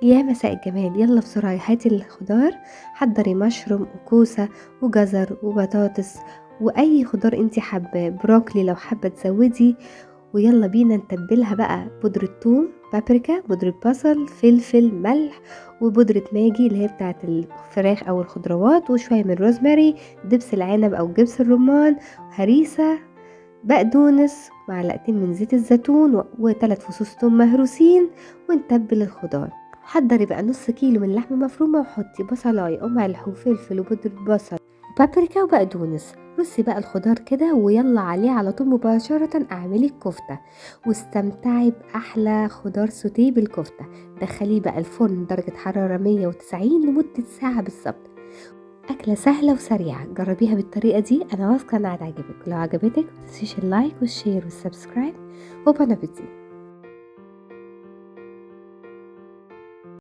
يا مساء الجمال، يلا بسرعة هاتي الخضار. حضري مشروم وكوسة وجزر وبطاطس واي خضار انتي حاباه، بروكلي لو حابة تزودي. ويلا بينا نتبلها بقى: بودرة ثوم، بابريكا، بودرة بصل، فلفل، ملح، وبودرة ماجي اللي هي بتاعة الفراخ او الخضروات، وشوية من روزماري، دبس العنب او جبس الرمان، هريسة، بقدونس، معلقتين من زيت الزيتون و3 فصوص ثوم مهروسين. ونتبل الخضار. حضري بقى نص كيلو من لحمة مفرومة، وحطي بصلاية وملح وفلفل وبودرة بصل وبابريكا وبقدونس. رصي بقى الخضار كده ويلا عليه على طول مباشرة اعملي الكفتة، واستمتعي بأحلى خضار سوتيه بالكفتة. دخليه بقى الفرن درجة حرارة 190 لمدة ساعة بالظبط. أكلة سهلة وسريعة، جربيها بالطريقة دي، أنا واثقة إنها هتعجبك. لو عجبتك متنسيش اللايك والشير والسبسكرايب. وبون أبيتي.